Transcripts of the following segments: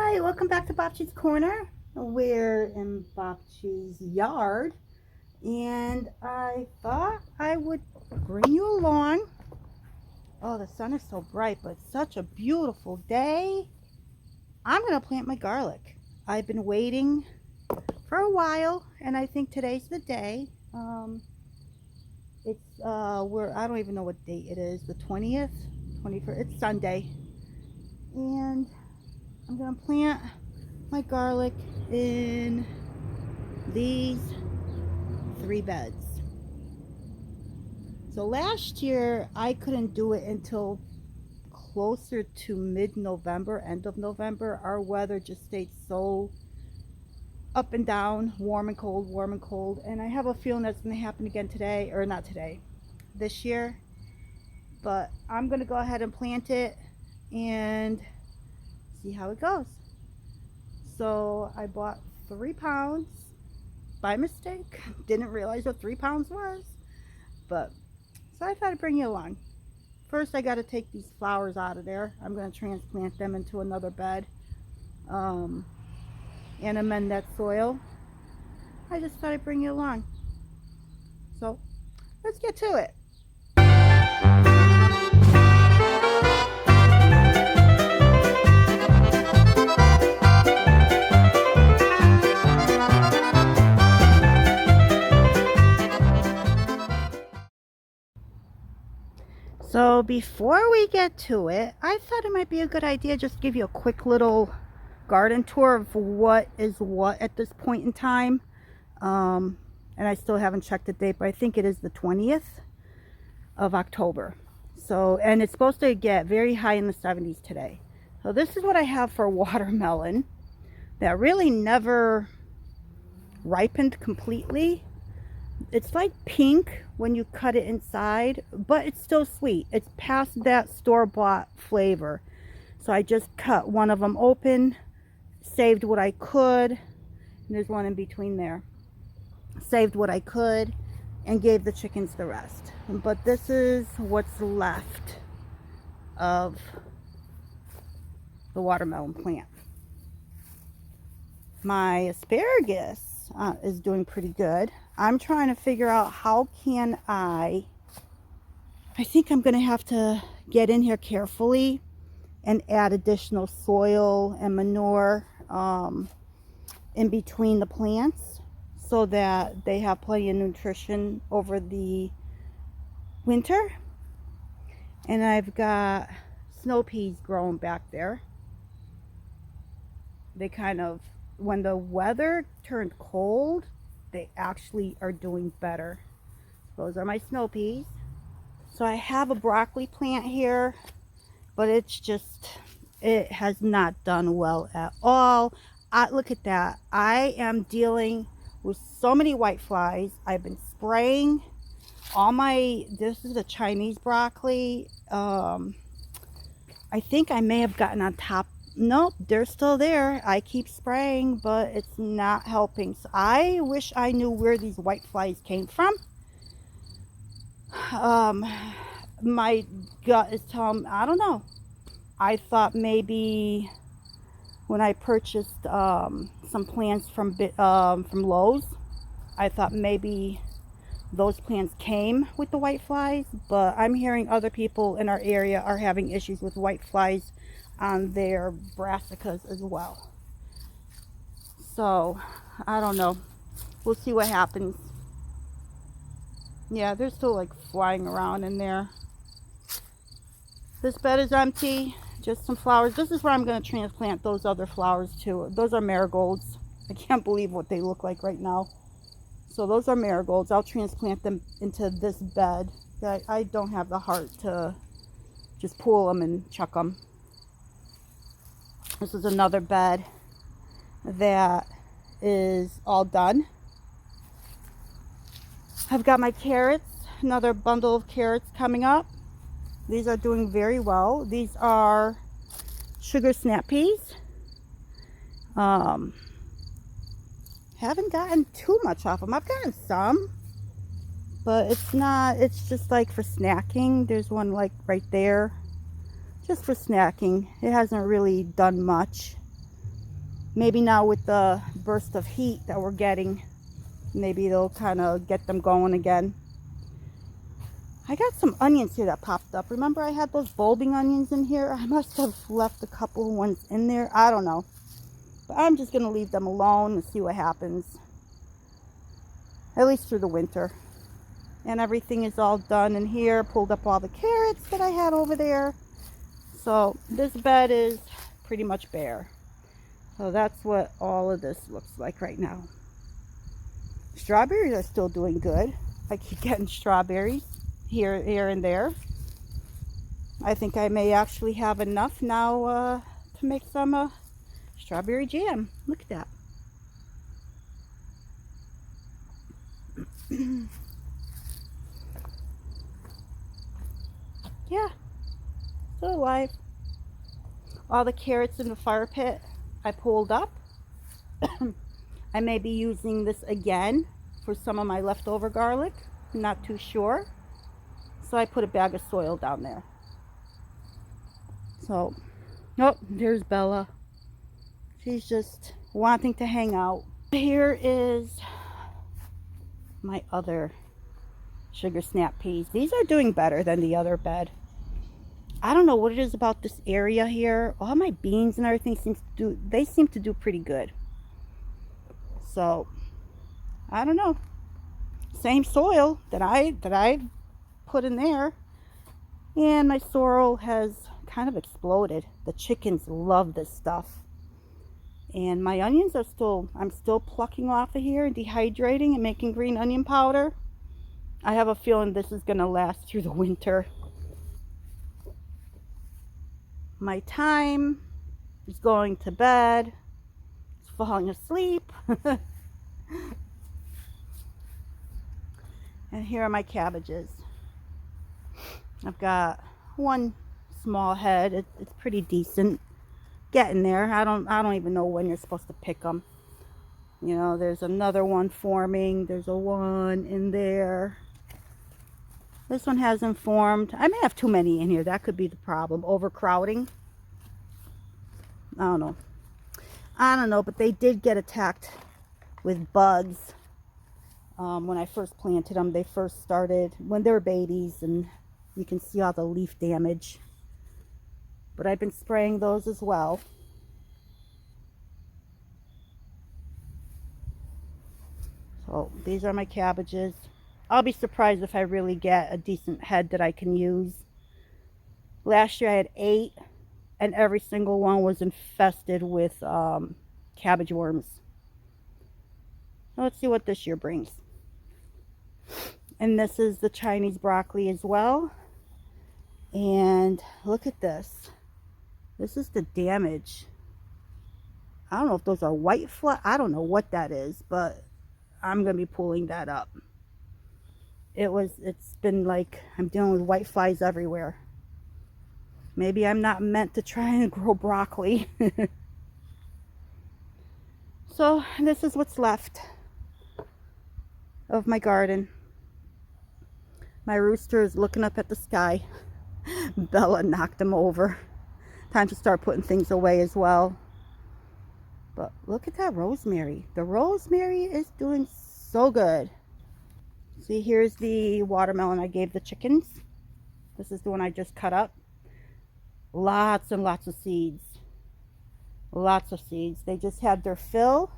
Hi, welcome back to Bobchi's Corner. We're in Bobchi's yard, and I thought I would bring you along. Oh, the sun is so bright, but it's such a beautiful day. I'm going to plant my garlic. I've been waiting for a while, and I think today's the day. I don't even know what date it is, the 20th, 21st, it's Sunday. And I'm going to plant my garlic in these 3 beds. So last year I couldn't do it until closer to mid-November, end of November. Our weather just stayed so up and down, warm and cold, and I have a feeling that's going to happen again today, or not today, this year. But I'm going to go ahead and plant it and see how it goes. So I bought 3 pounds by mistake. Didn't realize what 3 pounds was. But so I thought I'd bring you along. First I got to take these flowers out of there. I'm going to transplant them into another bed and amend that soil. I just thought I'd bring you along. So let's get to it. So before we get to it, I thought it might be a good idea just to give you a quick little garden tour of what is what at this point in time. And I still haven't checked the date, but I think it is the 20th of October. So, and it's supposed to get very high in the 70s today. So this is what I have for watermelon that really never ripened completely. It's like pink when you cut it inside, but it's still sweet. It's past that store-bought flavor. So I just cut one of them open, saved what I could, and there's one in between there. Saved what I could and gave the chickens the rest. But this is what's left of the watermelon plant. My asparagus is doing pretty good. I'm trying to figure out how can I think I'm going to have to get in here carefully and add additional soil and manure in between the plants so that they have plenty of nutrition over the winter. And I've got snow peas growing back there. They kind of, when the weather turned cold, they actually are doing better. Those are my snow peas. So I have a broccoli plant here, but it's just, it has not done well at all. Look at that. I am dealing with so many white flies. I've been spraying all my, this is a Chinese broccoli. I think I may have gotten on top. Nope, they're still there. I keep spraying, but it's not helping. So I wish I knew where these white flies came from. My gut is telling me, I don't know. I thought maybe when I purchased some plants from Lowe's, I thought maybe those plants came with the white flies, but I'm hearing other people in our area are having issues with white flies on their brassicas as well. So I don't know, we'll see what happens. Yeah, they're still like flying around in there. This bed is empty, just some flowers. This is where I'm going to transplant those other flowers too. Those are marigolds. I can't believe what they look like right now. So those are marigolds. I'll transplant them into this bed. I don't have the heart to just pull them and chuck them. This is another bed that is all done. I've got my carrots, another bundle of carrots coming up. These are doing very well. These are sugar snap peas. Haven't gotten too much off them. I've gotten some, but it's just like for snacking. There's one like right there, just for snacking. It hasn't really done much. Maybe now with the burst of heat that we're getting, maybe it'll kind of get them going again. I got some onions here that popped up. Remember I had those bulbing onions in here? I must have left a couple ones in there. I don't know. But I'm just going to leave them alone and see what happens. At least through the winter. And everything is all done in here. Pulled up all the carrots that I had over there. So this bed is pretty much bare. So that's what all of this looks like right now. Strawberries are still doing good. I keep getting strawberries here and there. I think I may actually have enough now to make some strawberry jam. Look at that. Yeah, still alive. All the carrots in the fire pit I pulled up. I may be using this again for some of my leftover garlic. I'm not too sure. So I put a bag of soil down there. So, oh, there's Bella. She's just wanting to hang out. Here is my other sugar snap peas. These are doing better than the other bed. I don't know what it is about this area here. All my beans and everything seem to do pretty good. So, I don't know. Same soil that I put in there. And my sorrel has kind of exploded. The chickens love this stuff. And my onions are I'm still plucking off of here and dehydrating and making green onion powder. I have a feeling this is going to last through the winter. My time is going to bed. It's falling asleep. And here are my cabbages. I've got one small head. It's pretty decent. Getting there. I don't even know when you're supposed to pick them. You know, there's another one forming. There's a one in there. This one hasn't formed. I may have too many in here. That could be the problem. Overcrowding. I don't know, but they did get attacked with bugs. When I first planted them, they first started when they were babies, and you can see all the leaf damage. But I've been spraying those as well. So these are my cabbages. I'll be surprised if I really get a decent head that I can use. Last year I had 8, and every single one was infested with cabbage worms. Let's see what this year brings. And this is the Chinese broccoli as well. And look at this. This is the damage. I don't know if those are white fly. I don't know what that is, but I'm going to be pulling that up. It's been like I'm dealing with white flies everywhere. Maybe I'm not meant to try and grow broccoli. So this is what's left of my garden. My rooster is looking up at the sky. Bella knocked him over. Time to start putting things away as well. But look at that rosemary. The rosemary is doing so good. See, here's the watermelon I gave the chickens. This is the one I just cut up. Lots and lots of seeds. Lots of seeds. They just had their fill.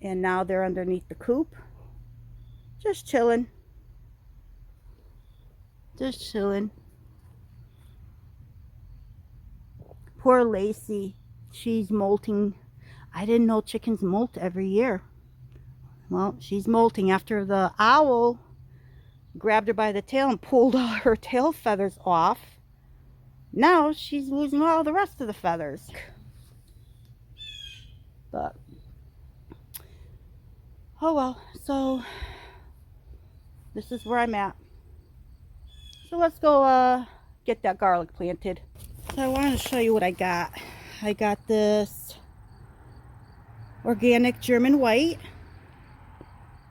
And now they're underneath the coop. Just chilling. Just chilling. Poor Lacey. She's molting. I didn't know chickens molt every year. Well, she's molting after the owl grabbed her by the tail and pulled all her tail feathers off. Now she's losing all the rest of the feathers. But, oh well. So, this is where I'm at. So let's go get that garlic planted. So I wanted to show you what I got. I got this organic German white.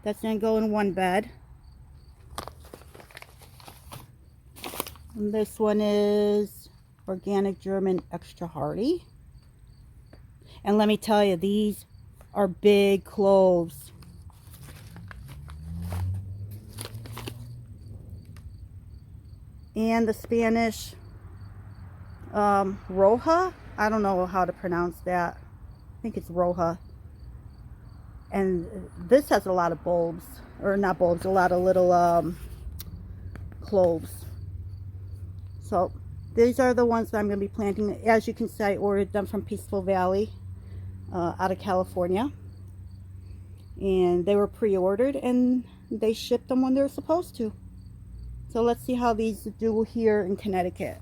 That's going to go in one bed. And this one is organic German extra hardy. And let me tell you, these are big cloves. And the Spanish Roja. I don't know how to pronounce that. I think it's Roja. And this has a lot of bulbs, or not bulbs, a lot of little cloves. So these are the ones that I'm going to be planting. As you can see, I ordered them from Peaceful Valley out of California. And they were pre-ordered and they shipped them when they were supposed to. So let's see how these do here in Connecticut.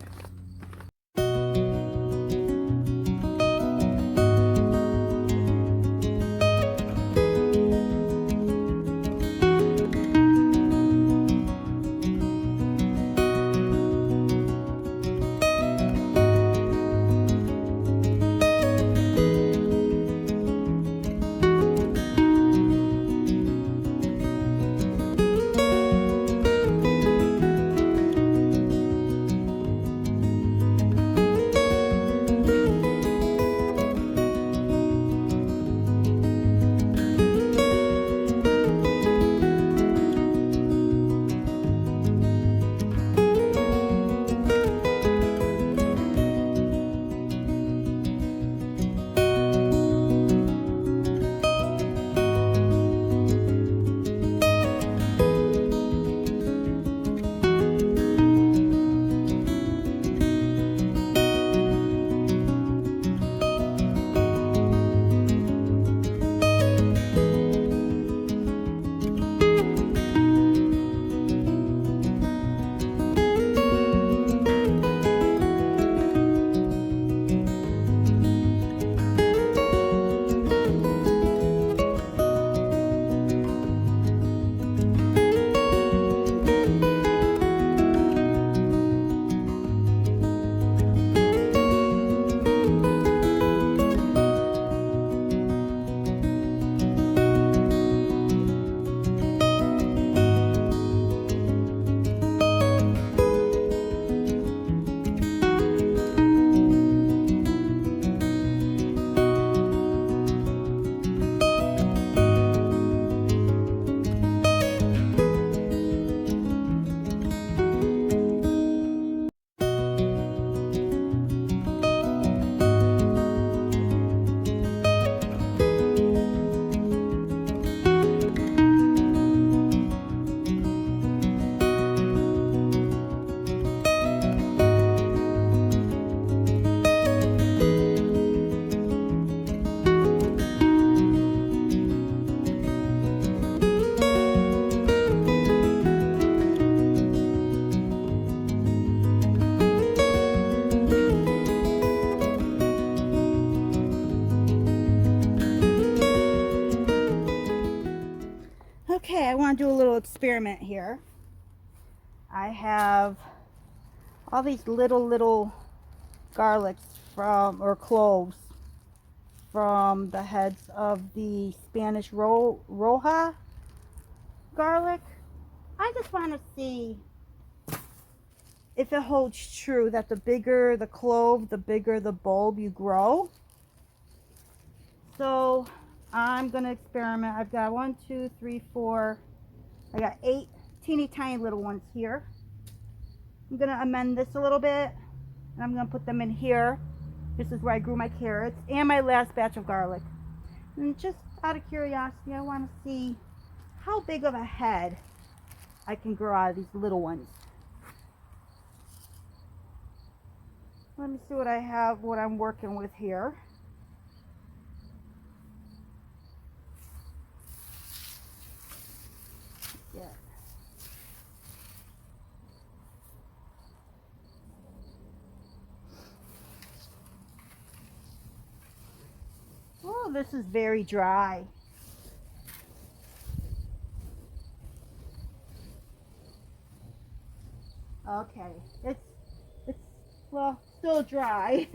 Okay, I want to do a little experiment here. I have all these little garlics from, or cloves from the heads of the Spanish Roja garlic. I just want to see if it holds true that the bigger the clove, the bigger the bulb you grow. So I'm going to experiment. I've got 1, 2, 3, 4. I got 8 teeny tiny little ones here. I'm going to amend this a little bit, and I'm going to put them in here. This is where I grew my carrots and my last batch of garlic. And just out of curiosity, I want to see how big of a head I can grow out of these little ones. Let me see what I have, what I'm working with here. Yeah. Oh, this is very dry. Okay, it's well, still dry,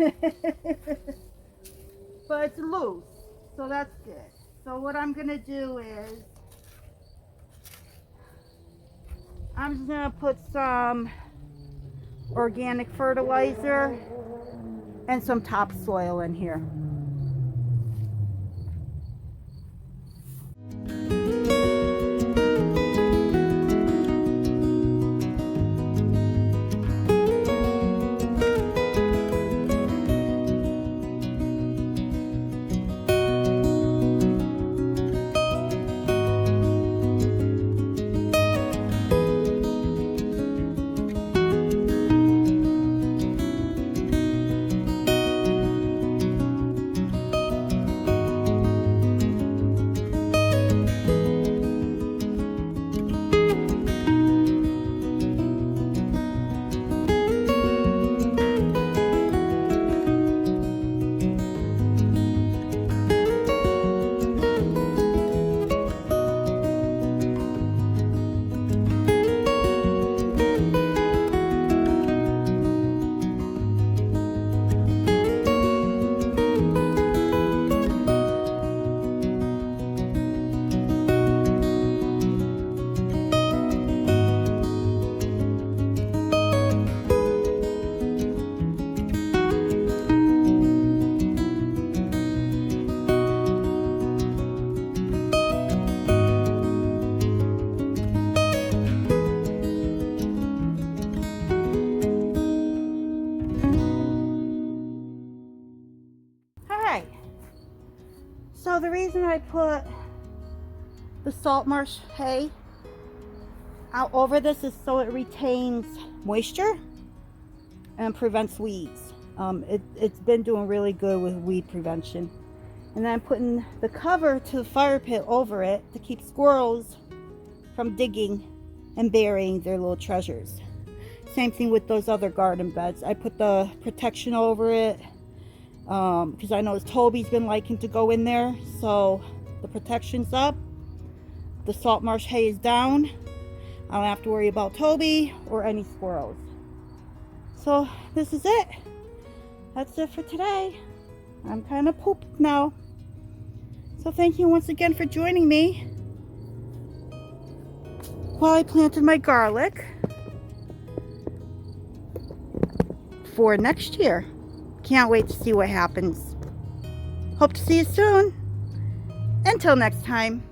but it's loose, so that's good. So what I'm gonna do is I'm just gonna put some organic fertilizer and some topsoil in here. So the reason I put the salt marsh hay out over this is so it retains moisture and prevents weeds. It's been doing really good with weed prevention. And then I'm putting the cover to the fire pit over it to keep squirrels from digging and burying their little treasures. Same thing with those other garden beds. I put the protection over it because I know Toby's been liking to go in there. So the protection's up. The salt marsh hay is down. I don't have to worry about Toby or any squirrels. So this is it. That's it for today. I'm kind of pooped now. So thank you once again for joining me while I planted my garlic for next year. Can't wait to see what happens. Hope to see you soon. Until next time.